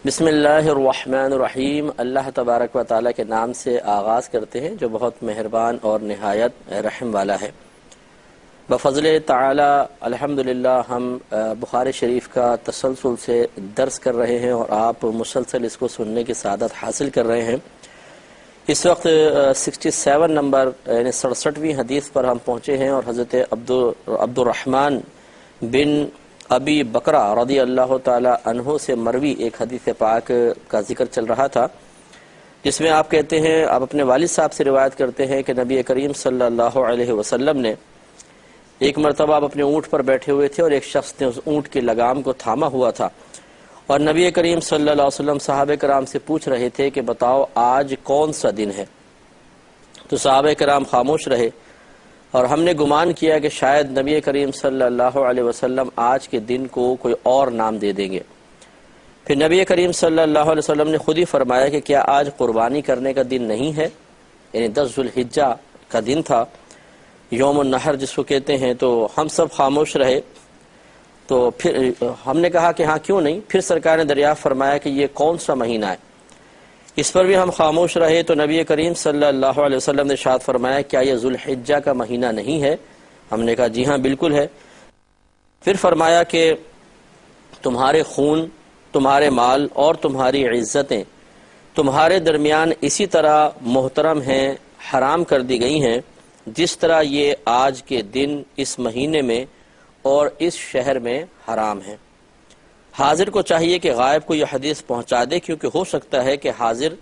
بسم اللہ الرحمن الرحیم۔ اللہ تبارک و تعالیٰ کے نام سے آغاز کرتے ہیں جو بہت مہربان اور نہایت رحم والا ہے۔ بفضل تعالی الحمدللہ ہم بخاری شریف کا تسلسل سے درس کر رہے ہیں اور آپ مسلسل اس کو سننے کی سعادت حاصل کر رہے ہیں۔ اس وقت 67 نمبر یعنی 67ویں حدیث پر ہم پہنچے ہیں اور حضرت عبد الرحمن بن ابی بکرہ رضی اللہ تعالی عنہ سے مروی ایک حدیث پاک کا ذکر چل رہا تھا، جس میں آپ کہتے ہیں، آپ اپنے والد صاحب سے روایت کرتے ہیں کہ نبی کریم صلی اللہ علیہ وسلم نے ایک مرتبہ آپ اپنے اونٹ پر بیٹھے ہوئے تھے اور ایک شخص نے اس اونٹ کی لگام کو تھاما ہوا تھا، اور نبی کریم صلی اللہ علیہ وسلم صحابہ کرام سے پوچھ رہے تھے کہ بتاؤ آج کون سا دن ہے؟ تو صحابہ کرام خاموش رہے اور ہم نے گمان کیا کہ شاید نبی کریم صلی اللہ علیہ وسلم آج کے دن کو کوئی اور نام دے دیں گے۔ پھر نبی کریم صلی اللہ علیہ وسلم نے خود ہی فرمایا کہ کیا آج قربانی کرنے کا دن نہیں ہے؟ یعنی 10 ذوالحجہ کا دن تھا، یوم النحر جس کو کہتے ہیں۔ تو ہم سب خاموش رہے، تو پھر ہم نے کہا کہ ہاں کیوں نہیں؟ پھر سرکار نے دریافت فرمایا کہ یہ کون سا مہینہ ہے؟ اس پر بھی ہم خاموش رہے، تو نبی کریم صلی اللہ علیہ وسلم نے ارشاد فرمایا کیا یہ ذوالحجہ کا مہینہ نہیں ہے؟ ہم نے کہا جی ہاں بالکل ہے۔ پھر فرمایا کہ تمہارے خون، تمہارے مال اور تمہاری عزتیں تمہارے درمیان اسی طرح محترم ہیں، حرام کر دی گئی ہیں، جس طرح یہ آج کے دن اس مہینے میں اور اس شہر میں حرام ہیں۔ حاضر کو چاہیے کہ غائب کو یہ حدیث پہنچا دے، کیونکہ ہو سکتا ہے کہ حاضر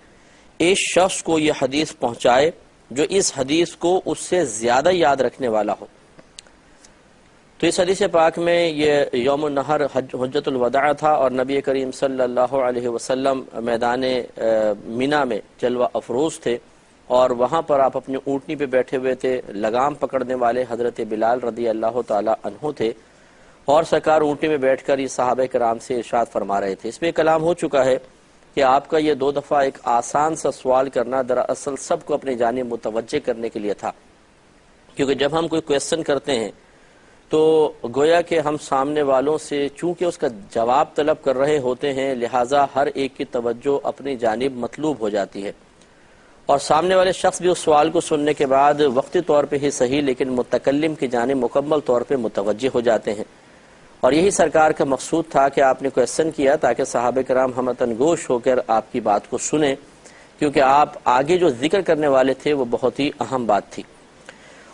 اس شخص کو یہ حدیث پہنچائے جو اس حدیث کو اس سے زیادہ یاد رکھنے والا ہو۔ تو اس حدیث پاک میں یہ یوم النحر حجۃ الوداع تھا اور نبی کریم صلی اللہ علیہ وسلم میدان مینا میں جلوہ افروز تھے، اور وہاں پر آپ اپنی اونٹنی پہ بیٹھے ہوئے تھے۔ لگام پکڑنے والے حضرت بلال رضی اللہ تعالی عنہ تھے، اور سرکار اونٹنی میں بیٹھ کر یہ صحابہ کرام سے ارشاد فرما رہے تھے۔ اس پہ کلام ہو چکا ہے کہ آپ کا یہ 2 دفعہ ایک آسان سا سوال کرنا دراصل سب کو اپنی جانب متوجہ کرنے کے لیے تھا، کیونکہ جب ہم کوئی کویسچن کرتے ہیں تو گویا کہ ہم سامنے والوں سے چونکہ اس کا جواب طلب کر رہے ہوتے ہیں، لہٰذا ہر ایک کی توجہ اپنی جانب مطلوب ہو جاتی ہے، اور سامنے والے شخص بھی اس سوال کو سننے کے بعد وقتی طور پہ ہی صحیح لیکن متکلم کی جانب مکمل طور پہ متوجہ ہو جاتے ہیں۔ اور یہی سرکار کا مقصود تھا کہ آپ نے کویسچن کیا تاکہ صحابہ کرام ہمتن گوش ہو کر آپ کی بات کو سنیں، کیونکہ آپ آگے جو ذکر کرنے والے تھے وہ بہت ہی اہم بات تھی،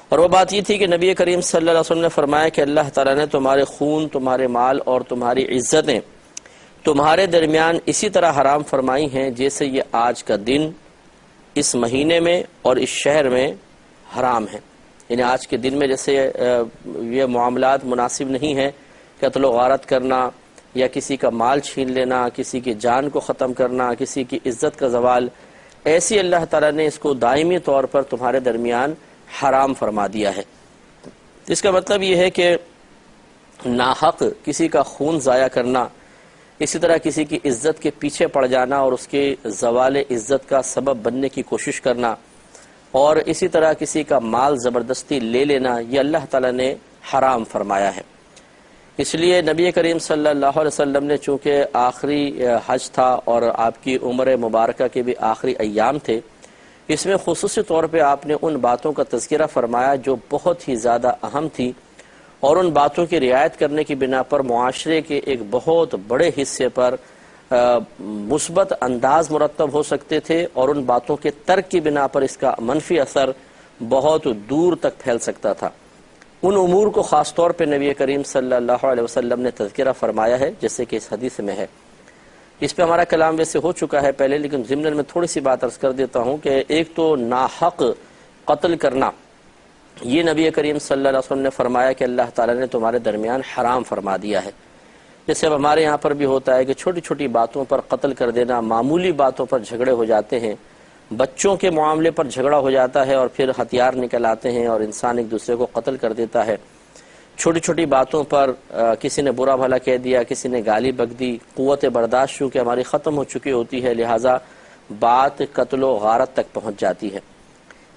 اور وہ بات یہ تھی کہ نبی کریم صلی اللہ علیہ وسلم نے فرمایا کہ اللہ تعالیٰ نے تمہارے خون، تمہارے مال اور تمہاری عزتیں تمہارے درمیان اسی طرح حرام فرمائی ہیں جیسے یہ آج کا دن اس مہینے میں اور اس شہر میں حرام ہے۔ یعنی آج کے دن میں جیسے یہ معاملات مناسب نہیں ہیں، قتل و غارت کرنا یا کسی کا مال چھین لینا، کسی کی جان کو ختم کرنا، کسی کی عزت کا زوال، ایسی اللہ تعالیٰ نے اس کو دائمی طور پر تمہارے درمیان حرام فرما دیا ہے۔ اس کا مطلب یہ ہے کہ ناحق کسی کا خون ضائع کرنا، اسی طرح کسی کی عزت کے پیچھے پڑ جانا اور اس کے زوال عزت کا سبب بننے کی کوشش کرنا، اور اسی طرح کسی کا مال زبردستی لے لینا، یہ اللہ تعالیٰ نے حرام فرمایا ہے۔ اس لیے نبی کریم صلی اللہ علیہ وسلم نے چونکہ آخری حج تھا اور آپ کی عمر مبارکہ کے بھی آخری ایام تھے، اس میں خصوصی طور پہ آپ نے ان باتوں کا تذکرہ فرمایا جو بہت ہی زیادہ اہم تھی، اور ان باتوں کی رعایت کرنے کی بنا پر معاشرے کے ایک بہت بڑے حصے پر مثبت انداز مرتب ہو سکتے تھے، اور ان باتوں کے ترک کی بنا پر اس کا منفی اثر بہت دور تک پھیل سکتا تھا۔ ان امور کو خاص طور پہ نبی کریم صلی اللہ علیہ وسلم نے تذکرہ فرمایا ہے، جیسے کہ اس حدیث میں ہے۔ اس پہ ہمارا کلام ویسے ہو چکا ہے پہلے، لیکن ضمن میں تھوڑی سی بات عرض کر دیتا ہوں کہ ایک تو ناحق قتل کرنا، یہ نبی کریم صلی اللہ علیہ وسلم نے فرمایا کہ اللہ تعالیٰ نے تمہارے درمیان حرام فرما دیا ہے۔ جیسے اب ہمارے یہاں پر بھی ہوتا ہے کہ چھوٹی چھوٹی باتوں پر قتل کر دینا، معمولی باتوں پر جھگڑے ہو جاتے ہیں، بچوں کے معاملے پر جھگڑا ہو جاتا ہے اور پھر ہتھیار نکل آتے ہیں اور انسان ایک دوسرے کو قتل کر دیتا ہے۔ چھوٹی چھوٹی باتوں پر کسی نے برا بھلا کہہ دیا، کسی نے گالی بک دی، قوت برداشت چونکہ ہماری ختم ہو چکی ہوتی ہے، لہٰذا بات قتل و غارت تک پہنچ جاتی ہے۔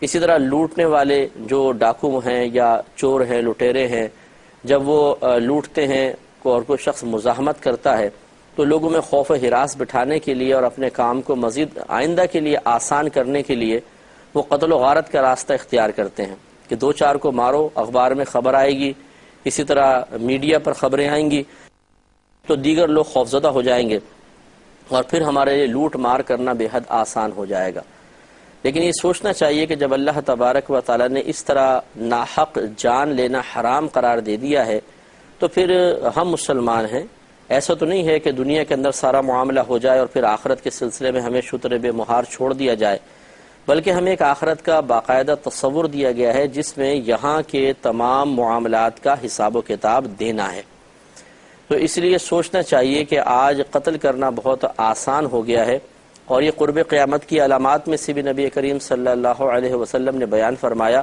اسی طرح لوٹنے والے جو ڈاکو ہیں یا چور ہیں، لٹیرے ہیں، جب وہ لوٹتے ہیں اور کوئی شخص مزاحمت کرتا ہے تو لوگوں میں خوف و ہراس بٹھانے کے لیے اور اپنے کام کو مزید آئندہ کے لیے آسان کرنے کے لیے وہ قتل و غارت کا راستہ اختیار کرتے ہیں کہ دو چار کو مارو، اخبار میں خبر آئے گی، اسی طرح میڈیا پر خبریں آئیں گی تو دیگر لوگ خوفزدہ ہو جائیں گے اور پھر ہمارے لیے لوٹ مار کرنا بے حد آسان ہو جائے گا۔ لیکن یہ سوچنا چاہیے کہ جب اللہ تبارک و تعالی نے اس طرح ناحق جان لینا حرام قرار دے دیا ہے تو پھر ہم مسلمان ہیں، ایسا تو نہیں ہے کہ دنیا کے اندر سارا معاملہ ہو جائے اور پھر آخرت کے سلسلے میں ہمیں شتر بے مہار چھوڑ دیا جائے، بلکہ ہمیں ایک آخرت کا باقاعدہ تصور دیا گیا ہے جس میں یہاں کے تمام معاملات کا حساب و کتاب دینا ہے۔ تو اس لیے سوچنا چاہیے کہ آج قتل کرنا بہت آسان ہو گیا ہے، اور یہ قرب قیامت کی علامات میں سے بھی نبی کریم صلی اللہ علیہ وسلم نے بیان فرمایا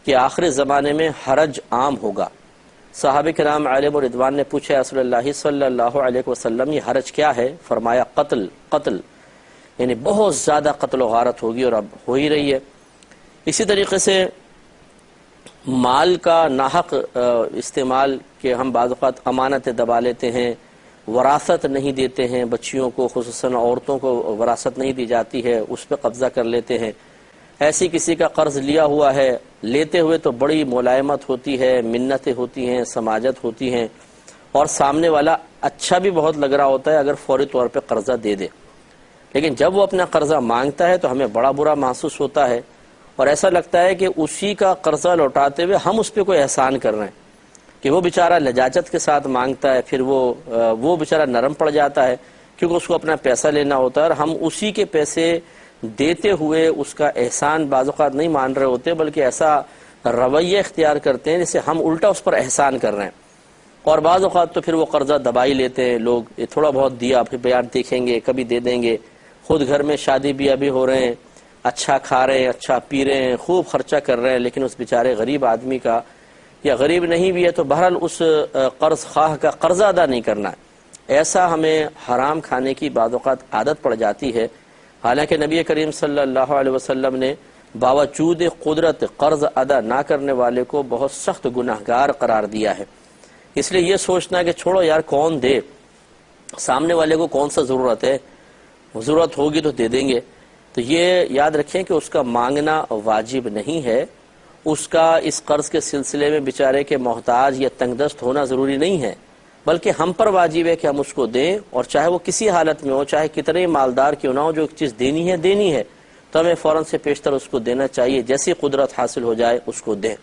کہ آخر زمانے میں حرج عام ہوگا۔ صحابہ کرام علیہم رضوان نے پوچھا رسول اللہ صلی اللہ علیہ وسلم یہ حرج کیا ہے؟ فرمایا قتل، یعنی بہت زیادہ قتل و غارت ہوگی اور اب ہو ہی رہی ہے۔ اسی طریقے سے مال کا ناحق استعمال کہ ہم بعض اوقات امانتیں دبا لیتے ہیں، وراثت نہیں دیتے ہیں بچیوں کو، خصوصاً عورتوں کو وراثت نہیں دی جاتی ہے، اس پہ قبضہ کر لیتے ہیں۔ ایسی کسی کا قرض لیا ہوا ہے، لیتے ہوئے تو بڑی ملائمت ہوتی ہے، منتیں ہوتی ہیں، سماجت ہوتی ہیں، اور سامنے والا اچھا بھی بہت لگ رہا ہوتا ہے اگر فوری طور پہ قرضہ دے دے، لیکن جب وہ اپنا قرضہ مانگتا ہے تو ہمیں بڑا برا محسوس ہوتا ہے اور ایسا لگتا ہے کہ اسی کا قرضہ لوٹاتے ہوئے ہم اس پہ کوئی احسان کر رہے ہیں کہ وہ بیچارہ لجاجت کے ساتھ مانگتا ہے، پھر وہ بیچارہ نرم پڑ جاتا ہے کیونکہ اس کو اپنا پیسہ لینا ہوتا ہے، اور ہم اسی کے پیسے دیتے ہوئے اس کا احسان بعض اوقات نہیں مان رہے ہوتے بلکہ ایسا رویہ اختیار کرتے ہیں جیسے ہم الٹا اس پر احسان کر رہے ہیں، اور بعض اوقات تو پھر وہ قرضہ دبائی لیتے ہیں لوگ، تھوڑا بہت دیا پھر بیان دیکھیں گے کبھی دے دیں گے، خود گھر میں شادی بیاہ بھی ہو رہے ہیں، اچھا کھا رہے ہیں، اچھا پی رہے ہیں، خوب خرچہ کر رہے ہیں، لیکن اس بیچارے غریب آدمی کا، یا غریب نہیں بھی ہے تو بہرحال اس قرض خواہ کا قرضہ ادا نہیں کرنا ہے۔ ایسا ہمیں حرام کھانے کی بعض اوقات عادت پڑ جاتی ہے، حالانکہ نبی کریم صلی اللہ علیہ وسلم نے باوجود قدرت قرض ادا نہ کرنے والے کو بہت سخت گناہگار قرار دیا ہے۔ اس لیے یہ سوچنا کہ چھوڑو یار کون دے، سامنے والے کو کون سا ضرورت ہے، ضرورت ہوگی تو دے دیں گے، تو یہ یاد رکھیں کہ اس کا مانگنا واجب نہیں ہے، اس کا اس قرض کے سلسلے میں بیچارے کے محتاج یا تنگ دست ہونا ضروری نہیں ہے، بلکہ ہم پر واجب ہے کہ ہم اس کو دیں، اور چاہے وہ کسی حالت میں ہو، چاہے کتنے مالدار کیوں نہ ہو، جو چیز دینی ہے تو ہمیں فوراً سے پیشتر اس کو دینا چاہیے، جیسی قدرت حاصل ہو جائے اس کو دیں۔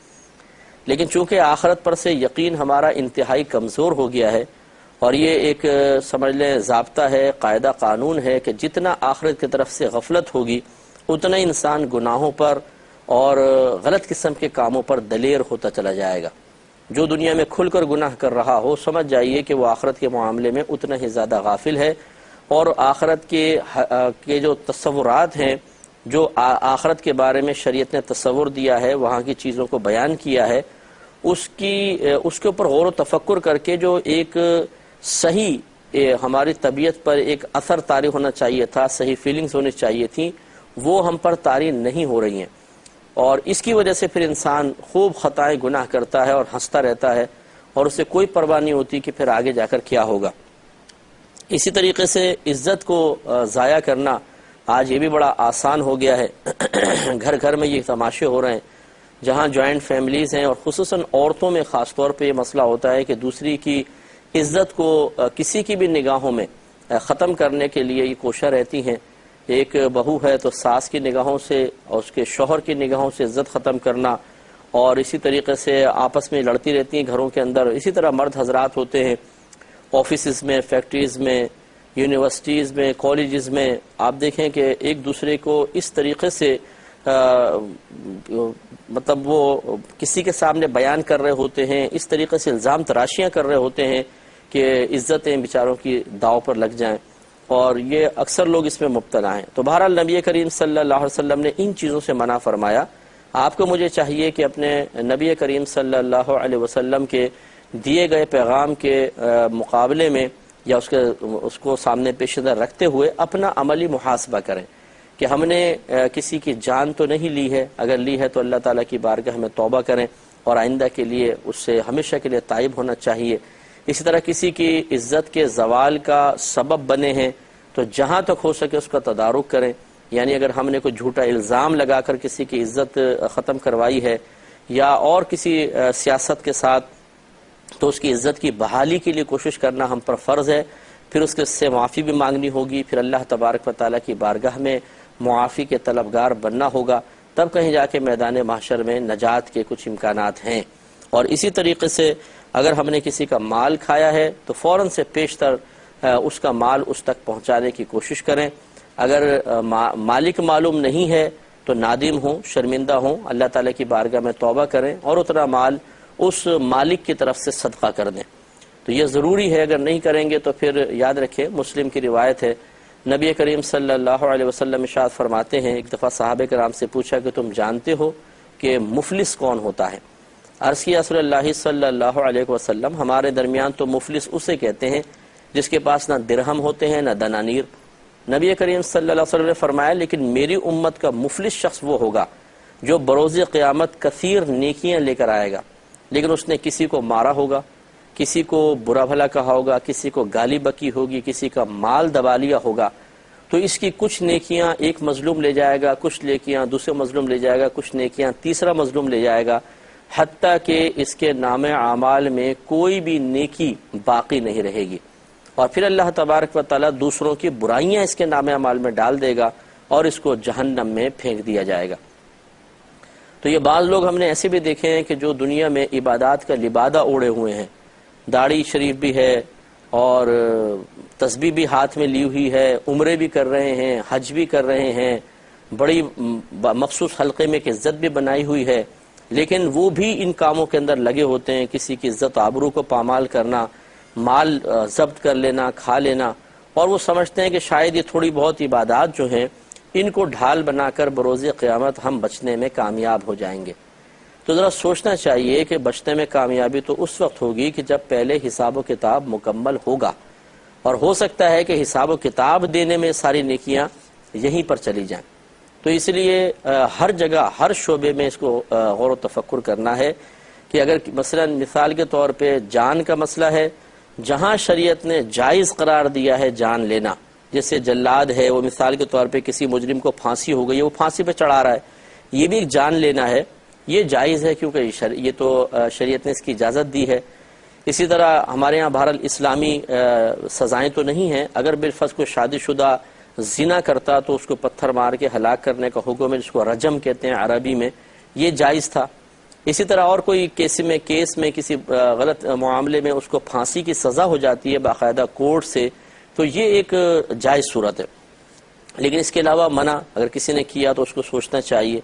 لیکن چونکہ آخرت پر سے یقین ہمارا انتہائی کمزور ہو گیا ہے، اور یہ ایک سمجھ لیں ضابطہ ہے، قاعدہ قانون ہے کہ جتنا آخرت کی طرف سے غفلت ہوگی اتنا انسان گناہوں پر اور غلط قسم کے کاموں پر دلیر ہوتا چلا جائے گا۔ جو دنیا میں کھل کر گناہ کر رہا ہو سمجھ جائیے کہ وہ آخرت کے معاملے میں اتنا ہی زیادہ غافل ہے، اور آخرت کے جو تصورات ہیں، جو آخرت کے بارے میں شریعت نے تصور دیا ہے، وہاں کی چیزوں کو بیان کیا ہے، اس کے اوپر غور و تفکر کر کے جو ایک صحیح ہماری طبیعت پر ایک اثر طاری ہونا چاہیے تھا، صحیح فیلنگز ہونی چاہیے تھیں، وہ ہم پر طاری نہیں ہو رہی ہیں، اور اس کی وجہ سے پھر انسان خوب خطائیں گناہ کرتا ہے اور ہنستا رہتا ہے، اور اسے کوئی پرواہ نہیں ہوتی کہ پھر آگے جا کر کیا ہوگا۔ اسی طریقے سے عزت کو ضائع کرنا آج یہ بھی بڑا آسان ہو گیا ہے۔ گھر گھر میں یہ تماشے ہو رہے ہیں، جہاں جوائنٹ فیملیز ہیں، اور خصوصاً عورتوں میں خاص طور پہ یہ مسئلہ ہوتا ہے کہ دوسری کی عزت کو کسی کی بھی نگاہوں میں ختم کرنے کے لیے یہ کوشاں رہتی ہیں۔ ایک بہو ہے تو ساس کی نگاہوں سے اور اس کے شوہر کی نگاہوں سے عزت ختم کرنا، اور اسی طریقے سے آپس میں لڑتی رہتی ہیں گھروں کے اندر۔ اسی طرح مرد حضرات ہوتے ہیں آفیسز میں، فیکٹریز میں، یونیورسٹیز میں، کالجز میں، آپ دیکھیں کہ ایک دوسرے کو اس طریقے سے مطلب وہ کسی کے سامنے بیان کر رہے ہوتے ہیں، اس طریقے سے الزام تراشیاں کر رہے ہوتے ہیں کہ عزتیں بیچاروں کی داؤ پر لگ جائیں، اور یہ اکثر لوگ اس میں مبتلا ہیں۔ تو بہرحال نبی کریم صلی اللہ علیہ وسلم نے ان چیزوں سے منع فرمایا۔ آپ کو مجھے چاہیے کہ اپنے نبی کریم صلی اللہ علیہ وسلم کے دیے گئے پیغام کے مقابلے میں یا اس کو سامنے پیش نظر رکھتے ہوئے اپنا عملی محاسبہ کریں کہ ہم نے کسی کی جان تو نہیں لی ہے، اگر لی ہے تو اللہ تعالیٰ کی بارگاہ میں توبہ کریں اور آئندہ کے لیے اس سے ہمیشہ کے لیے تائب ہونا چاہیے۔ اسی طرح کسی کی عزت کے زوال کا سبب بنے ہیں تو جہاں تک ہو سکے اس کا تدارک کریں. یعنی اگر ہم نے کوئی جھوٹا الزام لگا کر کسی کی عزت ختم کروائی ہے یا اور کسی سیاست کے ساتھ، تو اس کی عزت کی بحالی کے لیے کوشش کرنا ہم پر فرض ہے. پھر اس کے سے معافی بھی مانگنی ہوگی، پھر اللہ تبارک و تعالیٰ کی بارگاہ میں معافی کے طلبگار بننا ہوگا، تب کہیں جا کے میدان محشر میں نجات کے کچھ امکانات ہیں. اور اسی طریقے سے اگر ہم نے کسی کا مال کھایا ہے تو فوراً سے پیشتر اس کا مال اس تک پہنچانے کی کوشش کریں. اگر مالک معلوم نہیں ہے تو نادم ہوں، شرمندہ ہوں، اللہ تعالیٰ کی بارگاہ میں توبہ کریں اور اتنا مال اس مالک کی طرف سے صدقہ کر دیں. تو یہ ضروری ہے، اگر نہیں کریں گے تو پھر یاد رکھیں مسلم کی روایت ہے، نبی کریم صلی اللہ علیہ وسلم ارشاد فرماتے ہیں، ایک دفعہ صحابہ کرام سے پوچھا کہ تم جانتے ہو کہ مفلس کون ہوتا ہے؟ عرض کیا رسول اللہ صلی اللہ علیہ وسلم، ہمارے درمیان تو مفلس اسے کہتے ہیں جس کے پاس نہ درہم ہوتے ہیں نہ دنانیر. نبی کریم صلی اللہ علیہ وسلم نے فرمایا لیکن میری امت کا مفلس شخص وہ ہوگا جو بروز قیامت کثیر نیکیاں لے کر آئے گا، لیکن اس نے کسی کو مارا ہوگا، کسی کو برا بھلا کہا ہوگا، کسی کو گالی بکی ہوگی، کسی کا مال دبا لیا ہوگا، تو اس کی کچھ نیکیاں ایک مظلوم لے جائے گا، کچھ نیکیاں دوسرے مظلوم لے جائے گا، کچھ نیکیاں تیسرا مظلوم لے جائے گا، حتیٰ کہ اس کے نام اعمال میں کوئی بھی نیکی باقی نہیں رہے گی. اور پھر اللہ تبارک و تعالیٰ دوسروں کی برائیاں اس کے نام اعمال میں ڈال دے گا اور اس کو جہنم میں پھینک دیا جائے گا. تو یہ بعض لوگ ہم نے ایسے بھی دیکھے ہیں کہ جو دنیا میں عبادات کا لبادہ اوڑے ہوئے ہیں، داڑھی شریف بھی ہے اور تسبیح بھی ہاتھ میں لی ہوئی ہے، عمرے بھی کر رہے ہیں، حج بھی کر رہے ہیں، بڑی مخصوص حلقے میں کہ عزت بھی بنائی ہوئی ہے، لیکن وہ بھی ان کاموں کے اندر لگے ہوتے ہیں، کسی کی عزت آبرو کو پامال کرنا، مال ضبط کر لینا، کھا لینا، اور وہ سمجھتے ہیں کہ شاید یہ تھوڑی بہت عبادات جو ہیں ان کو ڈھال بنا کر بروز قیامت ہم بچنے میں کامیاب ہو جائیں گے. تو ذرا سوچنا چاہیے کہ بچنے میں کامیابی تو اس وقت ہوگی کہ جب پہلے حساب و کتاب مکمل ہوگا، اور ہو سکتا ہے کہ حساب و کتاب دینے میں ساری نیکیاں یہیں پر چلی جائیں. تو اس لیے ہر جگہ ہر شعبے میں اس کو غور و تفکر کرنا ہے کہ اگر مثلا مثال کے طور پہ جان کا مسئلہ ہے، جہاں شریعت نے جائز قرار دیا ہے جان لینا، جیسے جلاد ہے وہ مثال کے طور پہ کسی مجرم کو پھانسی ہو گئی ہے، وہ پھانسی پہ چڑھا رہا ہے، یہ بھی ایک جان لینا ہے، یہ جائز ہے کیونکہ یہ تو شریعت نے اس کی اجازت دی ہے. اسی طرح ہمارے ہاں بہرحال اسلامی سزائیں تو نہیں ہیں، اگر بالفرض کوئی شادی شدہ زنا کرتا تو اس کو پتھر مار کے ہلاک کرنے کا حکم ہے، جس کو رجم کہتے ہیں عربی میں، یہ جائز تھا. اسی طرح اور کوئی کیس میں کسی غلط معاملے میں اس کو پھانسی کی سزا ہو جاتی ہے باقاعدہ کورٹ سے، تو یہ ایک جائز صورت ہے. لیکن اس کے علاوہ منع اگر کسی نے کیا تو اس کو سوچنا چاہیے.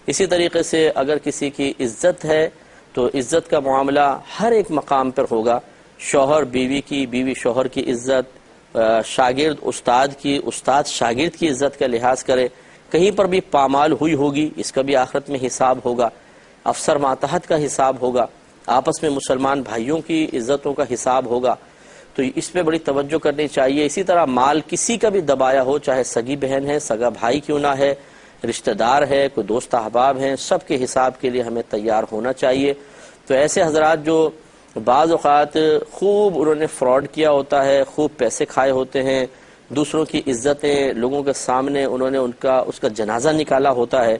اسی طریقے سے اگر کسی کی عزت ہے تو عزت کا معاملہ ہر ایک مقام پر ہوگا، شوہر بیوی کی، بیوی شوہر کی عزت، شاگرد استاد کی، استاد شاگرد کی عزت کا لحاظ کرے. کہیں پر بھی پامال ہوئی ہوگی اس کا بھی آخرت میں حساب ہوگا، افسر ماتحت کا حساب ہوگا، آپس میں مسلمان بھائیوں کی عزتوں کا حساب ہوگا. تو اس پہ بڑی توجہ کرنی چاہیے. اسی طرح مال کسی کا بھی دبایا ہو، چاہے سگی بہن ہے، سگا بھائی کیوں نہ ہے، رشتہ دار ہے، کوئی دوست احباب ہیں، سب کے حساب کے لیے ہمیں تیار ہونا چاہیے. تو ایسے حضرات جو بعض اوقات خوب انہوں نے فراڈ کیا ہوتا ہے، خوب پیسے کھائے ہوتے ہیں، دوسروں کی عزتیں لوگوں کے سامنے انہوں نے اس کا جنازہ نکالا ہوتا ہے،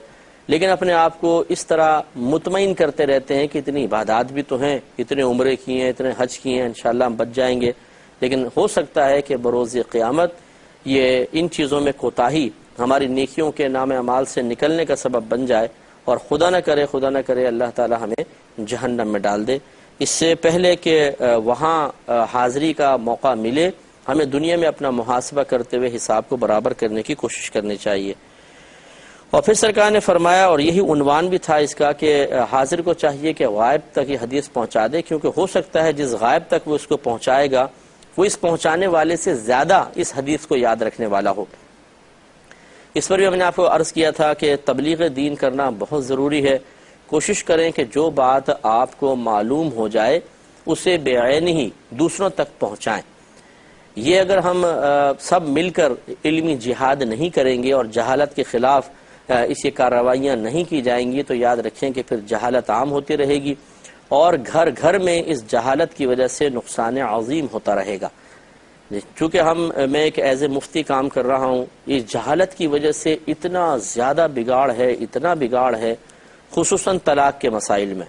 لیکن اپنے آپ کو اس طرح مطمئن کرتے رہتے ہیں کہ اتنی عبادات بھی تو ہیں، اتنے عمرے کیے ہیں، اتنے حج کیے ہیں، انشاءاللہ ہم بچ جائیں گے. لیکن ہو سکتا ہے کہ بروز قیامت یہ ان چیزوں میں کوتاہی ہماری نیکیوں کے نام اعمال سے نکلنے کا سبب بن جائے، اور خدا نہ کرے اللہ تعالی ہمیں جہنم میں ڈال دے. اس سے پہلے کہ وہاں حاضری کا موقع ملے، ہمیں دنیا میں اپنا محاسبہ کرتے ہوئے حساب کو برابر کرنے کی کوشش کرنی چاہیے. اور پھر سرکار نے فرمایا، اور یہی عنوان بھی تھا اس کا، کہ حاضر کو چاہیے کہ غائب تک یہ حدیث پہنچا دے، کیونکہ ہو سکتا ہے جس غائب تک وہ اس کو پہنچائے گا وہ اس پہنچانے والے سے زیادہ اس حدیث کو یاد رکھنے والا ہو. اس پر بھی ہم نے آپ کو عرض کیا تھا کہ تبلیغ دین کرنا بہت ضروری ہے. کوشش کریں کہ جو بات آپ کو معلوم ہو جائے اسے بعین ہی دوسروں تک پہنچائیں. یہ اگر ہم سب مل کر علمی جہاد نہیں کریں گے اور جہالت کے خلاف اس یہ کارروائیاں نہیں کی جائیں گی تو یاد رکھیں کہ پھر جہالت عام ہوتی رہے گی اور گھر گھر میں اس جہالت کی وجہ سے نقصان عظیم ہوتا رہے گا۔ چونکہ میں ایک ایز اے مفتی کام کر رہا ہوں، اس جہالت کی وجہ سے اتنا زیادہ بگاڑ ہے، اتنا بگاڑ ہے، خصوصاً طلاق کے مسائل میں،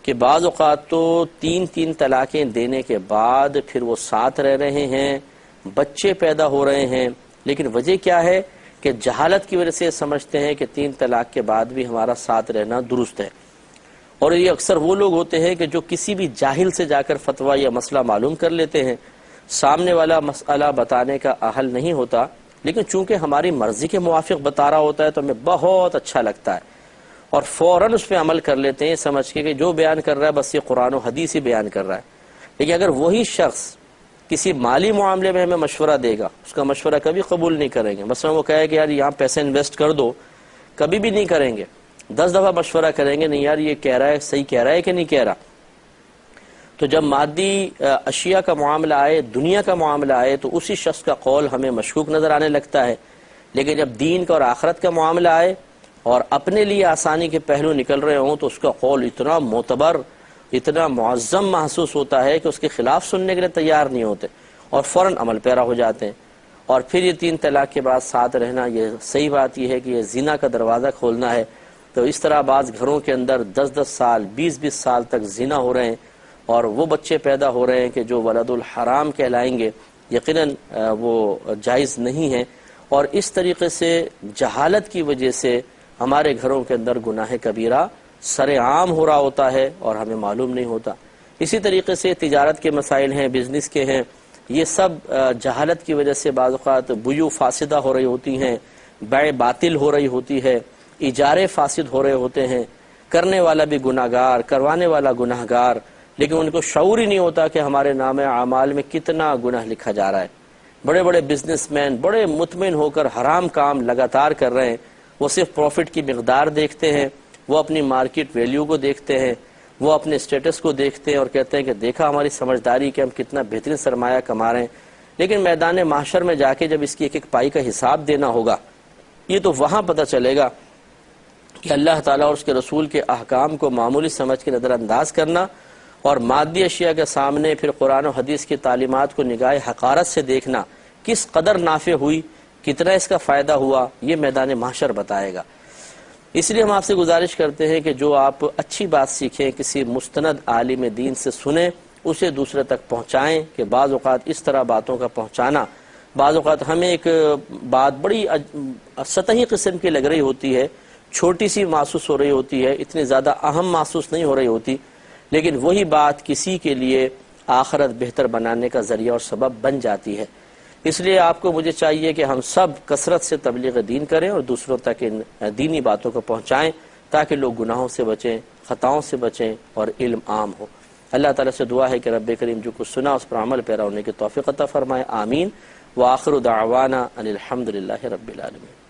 کہ بعض اوقات تو 3 طلاقیں دینے کے بعد پھر وہ ساتھ رہ رہے ہیں، بچے پیدا ہو رہے ہیں، لیکن وجہ کیا ہے کہ جہالت کی وجہ سے سمجھتے ہیں کہ 3 طلاق کے بعد بھی ہمارا ساتھ رہنا درست ہے۔ اور یہ اکثر وہ لوگ ہوتے ہیں کہ جو کسی بھی جاہل سے جا کر فتویٰ یا مسئلہ معلوم کر لیتے ہیں، سامنے والا مسئلہ بتانے کا اہل نہیں ہوتا، لیکن چونکہ ہماری مرضی کے موافق بتا رہا ہوتا ہے تو ہمیں بہت اچھا لگتا ہے اور فوراً اس پہ عمل کر لیتے ہیں، سمجھ کے کہ جو بیان کر رہا ہے بس یہ قرآن و حدیث ہی بیان کر رہا ہے۔ لیکن اگر وہی شخص کسی مالی معاملے میں ہمیں مشورہ دے گا، اس کا مشورہ کبھی قبول نہیں کریں گے۔ مثلا وہ کہے کہ یار یہاں پیسے انویسٹ کر دو، کبھی بھی نہیں کریں گے۔ 10 دفعہ مشورہ کریں گے، نہیں یار یہ کہہ رہا ہے صحیح کہہ رہا ہے کہ نہیں کہہ رہا۔ تو جب مادی اشیاء کا معاملہ آئے، دنیا کا معاملہ آئے، تو اسی شخص کا قول ہمیں مشکوک نظر آنے لگتا ہے، لیکن جب دین کا اور آخرت کا معاملہ آئے اور اپنے لیے آسانی کے پہلو نکل رہے ہوں تو اس کا قول اتنا معتبر، اتنا معظم محسوس ہوتا ہے کہ اس کے خلاف سننے کے لیے تیار نہیں ہوتے اور فوراً عمل پیرا ہو جاتے ہیں۔ اور پھر یہ 3 طلاق کے بعد ساتھ رہنا، یہ صحیح بات یہ ہے کہ یہ زنا کا دروازہ کھولنا ہے۔ تو اس طرح بعض گھروں کے اندر 10 سال 20 سال تک زنا ہو رہے ہیں اور وہ بچے پیدا ہو رہے ہیں کہ جو ولد الحرام کہلائیں گے، یقیناً وہ جائز نہیں ہے۔ اور اس طریقے سے جہالت کی وجہ سے ہمارے گھروں کے اندر گناہ کبیرہ سر عام ہو رہا ہوتا ہے اور ہمیں معلوم نہیں ہوتا۔ اسی طریقے سے تجارت کے مسائل ہیں، بزنس کے ہیں، یہ سب جہالت کی وجہ سے بعض اوقات بیوع فاسدہ ہو رہی ہوتی ہیں، بیع باطل ہو رہی ہوتی ہے، اجارے فاسد ہو رہے ہوتے ہیں، کرنے والا بھی گناہگار، کروانے والا گناہگار، لیکن ان کو شعور ہی نہیں ہوتا کہ ہمارے نام اعمال میں کتنا گناہ لکھا جا رہا ہے۔ بڑے بڑے بزنس مین بڑے مطمئن ہو کر حرام کام لگاتار کر رہے ہیں، وہ صرف پروفٹ کی مقدار دیکھتے ہیں، وہ اپنی مارکیٹ ویلیو کو دیکھتے ہیں، وہ اپنے سٹیٹس کو دیکھتے ہیں اور کہتے ہیں کہ دیکھا ہماری سمجھداری کہ ہم کتنا بہترین سرمایہ کما رہے ہیں، لیکن میدان محشر میں جا کے جب اس کی ایک ایک پائی کا حساب دینا ہوگا، یہ تو وہاں پتہ چلے گا کہ اللہ تعالیٰ اور اس کے رسول کے احکام کو معمولی سمجھ کے نظر انداز کرنا اور مادی اشیاء کے سامنے پھر قرآن و حدیث کی تعلیمات کو نگاہ حقارت سے دیکھنا کس قدر نافع ہوئی، کتنا اس کا فائدہ ہوا، یہ میدان محشر بتائے گا۔ اس لیے ہم آپ سے گزارش کرتے ہیں کہ جو آپ اچھی بات سیکھیں کسی مستند عالم دین سے سنیں، اسے دوسرے تک پہنچائیں، کہ بعض اوقات اس طرح باتوں کا پہنچانا، بعض اوقات ہمیں ایک بات بڑی سطحی قسم کی لگ رہی ہوتی ہے، چھوٹی سی محسوس ہو رہی ہوتی ہے، اتنی زیادہ اہم محسوس نہیں ہو رہی ہوتی، لیکن وہی بات کسی کے لیے آخرت بہتر بنانے کا ذریعہ اور سبب بن جاتی ہے۔ اس لیے آپ کو مجھے چاہیے کہ ہم سب کثرت سے تبلیغ دین کریں اور دوسروں تک ان دینی باتوں کو پہنچائیں تاکہ لوگ گناہوں سے بچیں، خطاؤں سے بچیں اور علم عام ہو۔ اللہ تعالیٰ سے دعا ہے کہ رب کریم جو کچھ سنا اس پر عمل پیرا ہونے کی توفیق عطا فرمائے، آمین۔ وآخر دعوانا ان الحمد للہ رب العالمین۔